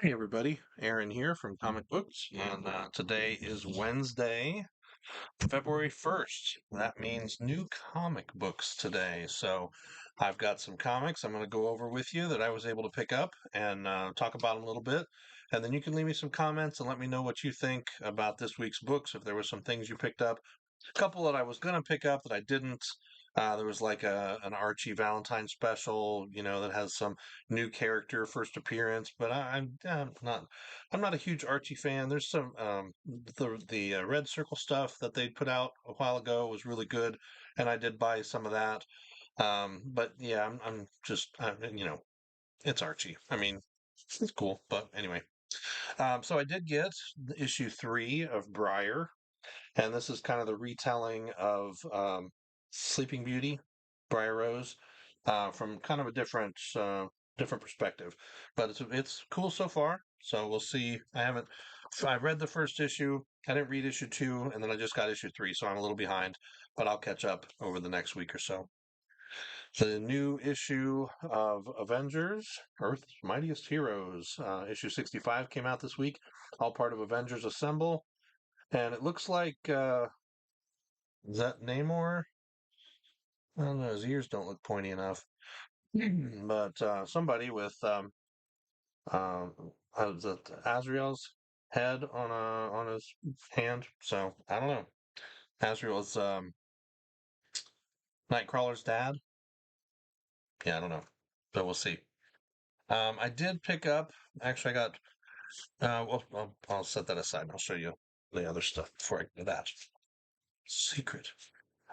Hey everybody, Aaron here from Comic Books, and today is Wednesday, February 1st. That means new comic books today. So I've got some comics I'm going to go over with you that I was able to pick up and talk about them a little bit. And then you can leave me some comments and let me know what you think about this week's books, if there were some things you picked up. A couple that I was going to pick up that I didn't. There was like an Archie Valentine special, that has some new character first appearance, but I'm not a huge Archie fan. There's some the Red Circle stuff that they put out a while ago was really good, and I did buy some of that. But yeah, I'm just it's Archie. I mean, it's cool, but anyway. So I did get issue 3 of Briar, and this is kind of the retelling of Sleeping Beauty, Briar Rose, from kind of a different perspective. But it's cool so far. So we'll see. I read the first issue. I didn't read issue 2, and then I just got issue 3, so I'm a little behind. But I'll catch up over the next week or so. The new issue of Avengers, Earth's Mightiest Heroes, issue 65 came out this week, all part of Avengers Assemble. And it looks like is that Namor? I don't know. His ears don't look pointy enough. But somebody with uh, is it Azrael's head on his hand. So I don't know. Azrael's Nightcrawler's dad. Yeah, I don't know. But we'll see. I did pick up. Actually, I got. Well, I'll set that aside. And I'll show you the other stuff before I get to that. Secret.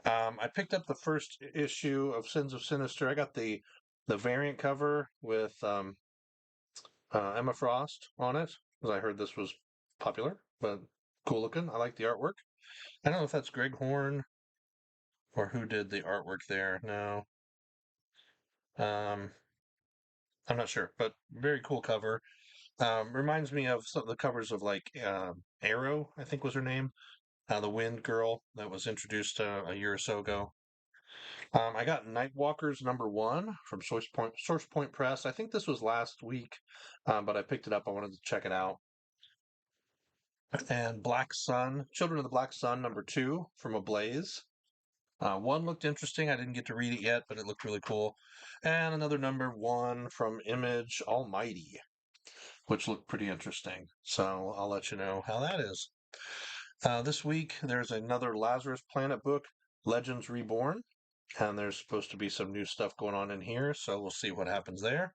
I picked up the first issue of Sins of Sinister. I got the variant cover with Emma Frost on it because I heard this was popular, but cool looking. I like the artwork. I don't know if that's Greg Horn or who did the artwork there. No, um, I'm not sure, but very cool cover. Reminds me of some of the covers of like Arrow, I think was her name, the Wind Girl that was introduced a year or so ago. I got Nightwalkers #1 from Source Point Press. I think this was last week, but I picked it up. I wanted to check it out. And Black Sun, Children of the Black Sun #2 from Ablaze. One looked interesting. I didn't get to read it yet, but it looked really cool. And another #1 from Image, Almighty, which looked pretty interesting. So I'll let you know how that is. This week, there's another Lazarus Planet book, Legends Reborn. And there's supposed to be some new stuff going on in here, so we'll see what happens there.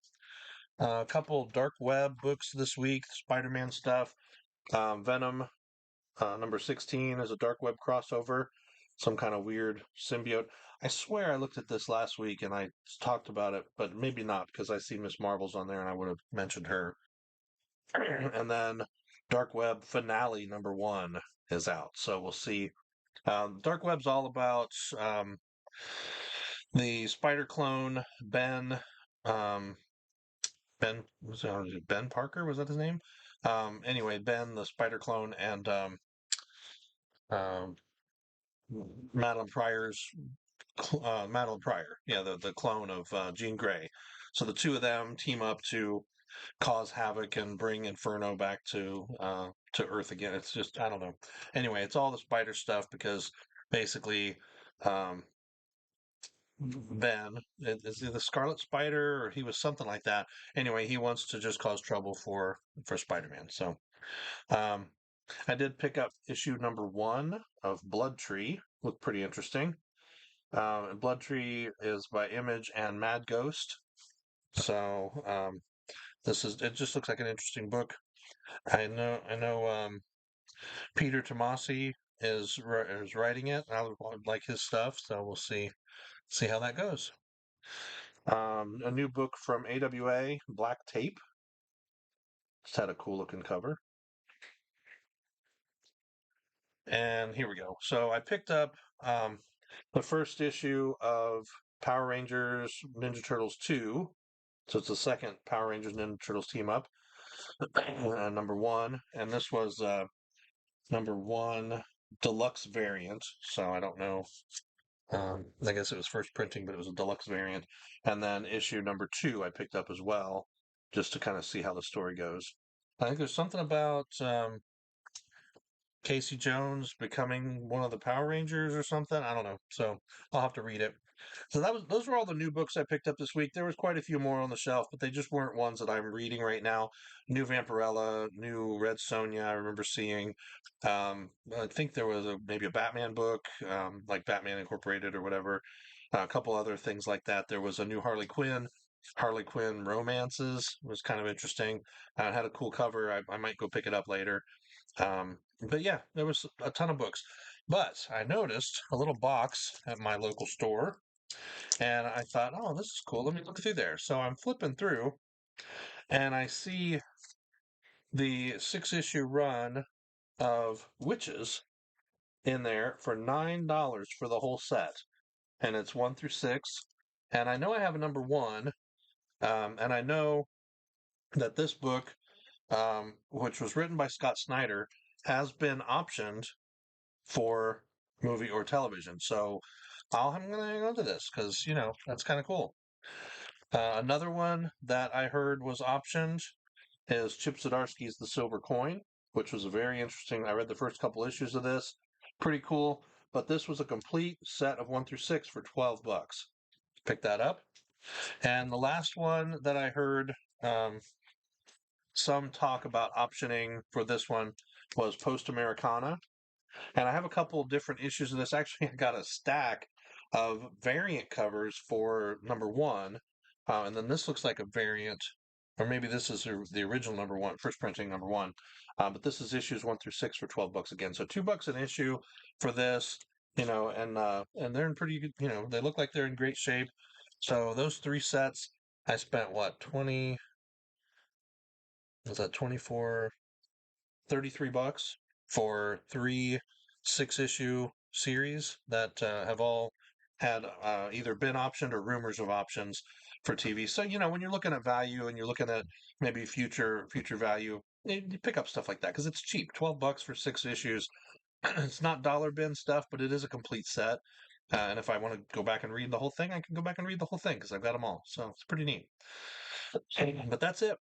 A couple Dark Web books this week, Spider-Man stuff. Venom #16 is a Dark Web crossover, some kind of weird symbiote. I swear I looked at this last week and I talked about it, but maybe not because I see Miss Marvel's on there and I would have mentioned her. And then Dark Web Finale #1 is out, so we'll see. Dark Web's all about the spider clone um, Ben Parker, was that his name? Anyway, Ben the spider clone and um, Madeline Pryor, yeah, the clone of Jean Grey. So the two of them team up to cause havoc and bring Inferno back to Earth again. It's just I don't know. Anyway, it's all the spider stuff because basically um, Ben is he the Scarlet Spider or he was something like that. Anyway, he wants to just cause trouble for Spider-Man. So um, I did pick up issue #1 of Blood Tree. Looked pretty interesting. Blood Tree is by Image and Mad Ghost. So it just looks like an interesting book. I know Peter Tomasi is writing it. I would like his stuff, so we'll see how that goes. A new book from AWA, Black Tape. Just had a cool looking cover. And here we go. So I picked up the first issue of Power Rangers Ninja Turtles 2. So it's the second Power Rangers Ninja Turtles team up, #1. And this was #1 deluxe variant. So I don't know. I guess it was first printing, but it was a deluxe variant. And then issue #2 I picked up as well, just to kind of see how the story goes. I think there's something about Casey Jones becoming one of the Power Rangers or something. I don't know. So I'll have to read it. So those were all the new books I picked up this week. There was quite a few more on the shelf, but they just weren't ones that I'm reading right now. New Vampirella, new Red Sonja, I remember seeing. I think there was maybe a Batman book, like Batman Incorporated or whatever. A couple other things like that. There was a new Harley Quinn romances was kind of interesting. It had a cool cover. I might go pick it up later. But yeah, there was a ton of books. But I noticed a little box at my local store, and I thought, oh, this is cool. Let me look through there. So I'm flipping through, and I see the 6 issue run of Witches in there for $9 for the whole set, and it's 1 through 6. And I know I have a number one, and I know that this book, which was written by Scott Snyder, has been optioned for movie or television. So I'm going to hang on to this because, that's kind of cool. Another one that I heard was optioned is Chip Zdarsky's The Silver Coin, which was a very interesting. I read the first couple issues of this. Pretty cool. But this was a complete set of 1 through 6 for $12. Pick that up. And the last one that I heard some talk about optioning for this one was Post Americana. And I have a couple of different issues of this. Actually, I got a stack of variant covers for number one. And then this looks like a variant, or maybe this is the original number one, first printing number one. But this is issues 1 through 6 for $12 again. So $2 an issue for this, and they're in pretty good, they look like they're in great shape. So those 3 sets, I spent what, 20, was that 24, $33 for 3 6 issue series that have all had either been optioned or rumors of options for TV. So when you're looking at value and you're looking at maybe future value, you pick up stuff like that because it's cheap. $12 for 6 issues. It's not dollar bin stuff, but it is a complete set. And if I want to go back and read the whole thing, I can go back and read the whole thing because I've got them all. So it's pretty neat. But that's it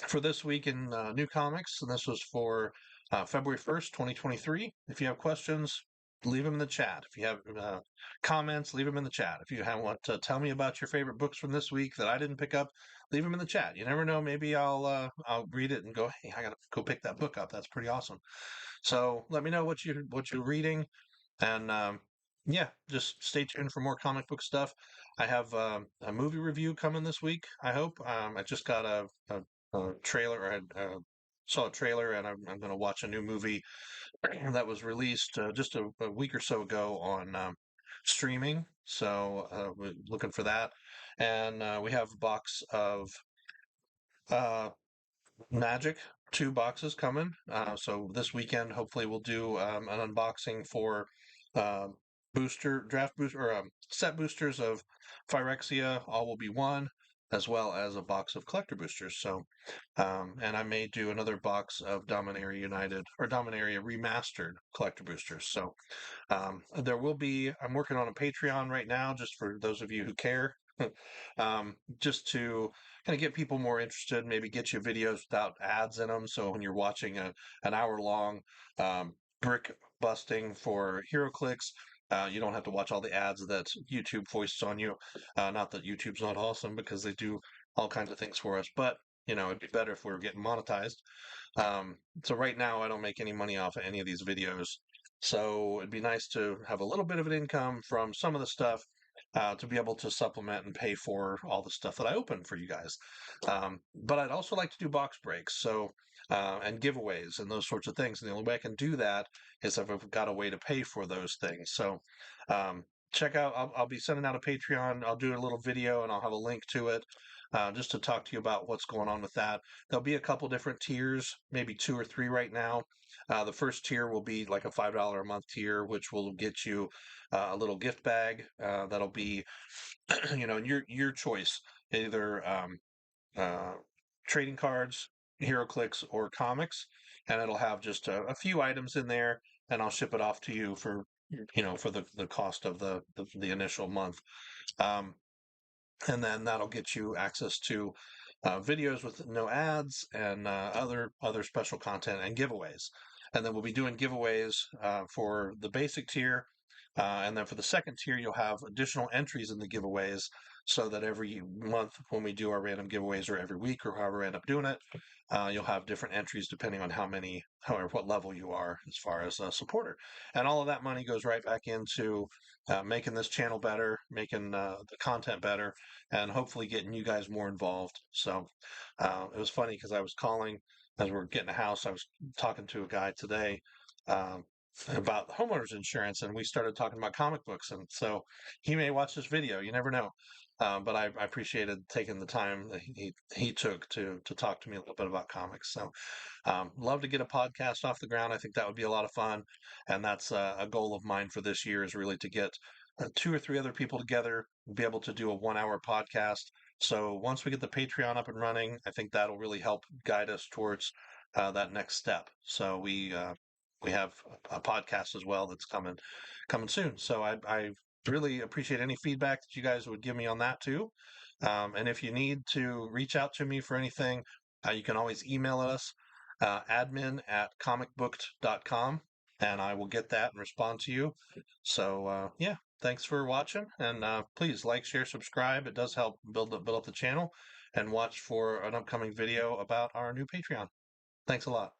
for this week in new comics, and this was for February 1st, 2023. If you have questions, leave them in the chat. If you have comments, leave them in the chat. If you want to tell me about your favorite books from this week that I didn't pick up, leave them in the chat. You never know, maybe I'll read it and go, hey, I gotta go pick that book up. That's pretty awesome. So let me know what you're reading, and yeah, just stay tuned for more comic book stuff. I have a movie review coming this week. I hope. I just got a trailer. I saw a trailer, and I'm going to watch a new movie that was released just a week or so ago on streaming. So we're looking for that, and we have a box of uh, Magic. 2 boxes coming. So this weekend, hopefully, we'll do an unboxing for uh, draft booster, or set boosters of Phyrexia. All will be one, as well as a box of collector boosters. So, and I may do another box of Dominaria United or Dominaria Remastered collector boosters. So, there will be. I'm working on a Patreon right now, just for those of you who care. Just to kind of get people more interested, maybe get you videos without ads in them. So when you're watching an hour long brick busting for HeroClix, you don't have to watch all the ads that YouTube foists on you. Not that YouTube's not awesome because they do all kinds of things for us, but it'd be better if we were getting monetized. So right now, I don't make any money off of any of these videos. So it'd be nice to have a little bit of an income from some of the stuff to be able to supplement and pay for all the stuff that I open for you guys. But I'd also like to do box breaks, and giveaways and those sorts of things. And the only way I can do that is if I've got a way to pay for those things. So um, check out. I'll be sending out a Patreon. I'll do a little video and I'll have a link to it. Just to talk to you about what's going on with that. There'll be a couple different tiers, maybe 2 or 3 right now. The first tier will be like a $5 a month tier, which will get you a little gift bag that'll be, your choice, either uh, trading cards, HeroClix, or comics, and it'll have just a few items in there, and I'll ship it off to you for the cost of the initial month. Um, and then that'll get you access to videos with no ads and other special content and giveaways. And then we'll be doing giveaways for the basic tier. And then for the second tier, you'll have additional entries in the giveaways so that every month when we do our random giveaways or every week or however we end up doing it, you'll have different entries depending on however, what level you are as far as a supporter. And all of that money goes right back into making this channel better, making the content better, and hopefully getting you guys more involved. So it was funny because I was calling as we are getting a house. I was talking to a guy today um, about homeowners insurance, and we started talking about comic books. And so he may watch this video. You never know. But I appreciated taking the time that he took to talk to me a little bit about comics. So love to get a podcast off the ground. I think that would be a lot of fun, and that's a goal of mine for this year is really to get two or three other people together, be able to do a 1 hour podcast. So once we get the Patreon up and running, I think that'll really help guide us towards that next step. So we have a podcast as well that's coming soon. So I really appreciate any feedback that you guys would give me on that too. And if you need to reach out to me for anything, you can always email us admin@comicbooked.com, and I will get that and respond to you. So yeah, thanks for watching, and please like, share, subscribe. It does help build up the channel, and watch for an upcoming video about our new Patreon. Thanks a lot.